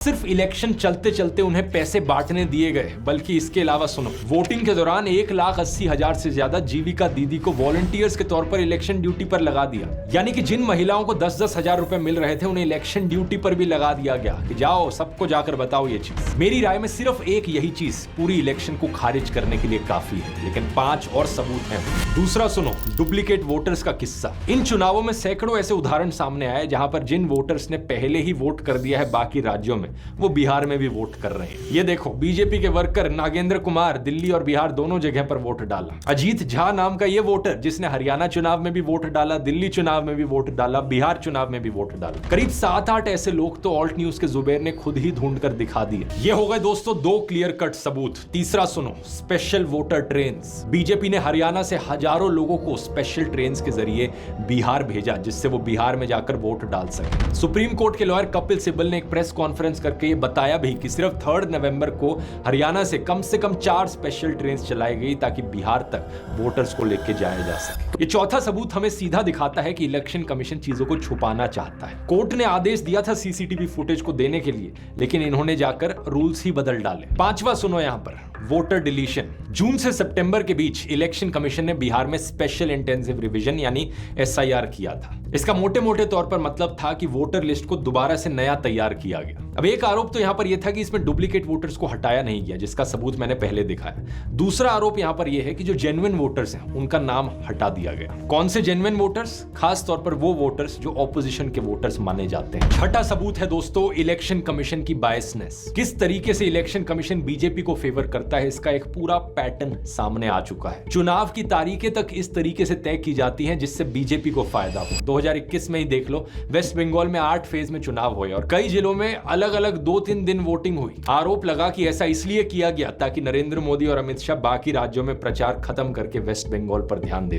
सिर्फ इलेक्शन चलते चलते उन्हें पैसे बांटने दिए गए, बल्कि इसके अलावा सुनो, वोटिंग के दौरान 1,80,000 से ज्यादा जीविका दीदी को वॉलंटियर्स के तौर पर इलेक्शन ड्यूटी पर लगा दिया। यानी कि जिन महिलाओं को 10-10 हजार रुपए मिल रहे थे, उन्हें इलेक्शन ड्यूटी पर भी लगा दिया गया कि जाओ सबको जाकर बताओ ये चीज। मेरी राय में सिर्फ एक यही चीज पूरी इलेक्शन को खारिज करने के लिए काफी है, लेकिन 5 और सबूत हैं। दूसरा सुनो, डुप्लीकेट वोटर्स का किस्सा। इन चुनावों में सैकड़ों ऐसे उदाहरण सामने आए जहां पर जिन वोटर्स ने पहले ही वोट कर दिया है बाकी राज्यों में, वो बिहार में भी वोट कर रहे हैं। ये देखो, बीजेपी के वर्कर नागेंद्र कुमार दिल्ली और बिहार दोनों जगह पर वोट डाला। अजीत झा नाम का ये वोटर जिसने हरियाणा चुनाव में भी वोट डाला, दिल्ली चुनाव में भी वोट डाला, बिहार चुनाव में भी वोट डाला। करीब 7-8 ऐसे लोग तो ऑल्ट न्यूज के जुबेर ने खुद ही ढूंढ कर दिखा दिए। ये हो गए दोस्तों 2 क्लियर कट सबूत। तीसरा सुनो, स्पेशल वोटर ट्रेन्स। बीजेपी ने हरियाणा से हजारों लोगों को स्पेशल ट्रेन्स के जरिए बिहार भेजा, जिससे वो बिहार में जाकर वोट डाल सके। सुप्रीम कोर्ट के लॉयर कपिल सिब्बल ने एक प्रेस कॉन्फ्रेंस करके ये बताया भी कि सिर्फ 3 नवंबर को हरियाणा से कम 4 स्पेशल ट्रेन चलाई गई ताकि बिहार तक वोटर्स को लेकर जाया जा सके। ये चौथा सबूत हमें सीधा दिखाता है कि इलेक्शन कमीशन चीजों को छुपाना चाहता है। कोर्ट ने आदेश दिया था सीसीटीवी फुटेज को देने के लिए, लेकिन इन्होंने जाकर रूल्स ही बदल डाले। 5वां सुनो यहां पर, वोटर डिलीशन। जून से सितंबर के बीच इलेक्शन कमीशन ने बिहार में स्पेशल इंटेंसिव रिवीजन यानी एसआईआर किया था। इसका मोटे मोटे तौर पर मतलब था कि वोटर लिस्ट को दोबारा से नया तैयार किया गया। अब एक आरोप तो यहां पर यह था कि इसमें डुप्लीकेट वोटर्स को हटाया नहीं गया, जिसका सबूत मैंने पहले दिखाया। दूसरा आरोप यहां पर यह है कि जो जेन्युइन वोटर्स हैं उनका नाम हटा दिया गया। कौन से जेन्युइन वोटर्स? खास तौर पर वो वोटर्स जो ऑपोजिशन के वोटर्स माने जाते हैं। छठा सबूत है दोस्तों, इलेक्शन कमीशन की बायसनेस। किस तरीके से इलेक्शन कमीशन बीजेपी को फेवर करता है, इसका एक पूरा पैटर्न सामने आ चुका है। चुनाव की तारीखें तक इस तरीके से तय की जाती हैं जिससे बीजेपी को फायदा हो। 2021 में ही देख लो, वेस्ट बंगाल में 8 फेज में चुनाव हुए और कई जिलों में अलग अलग 2-3 दिन वोटिंग हुई। आरोप लगा कि ऐसा इसलिए किया गया ताकि नरेंद्र मोदी और अमित शाह बाकी राज्यों में प्रचार खत्म करके वेस्ट बंगाल पर ध्यान दे सकें।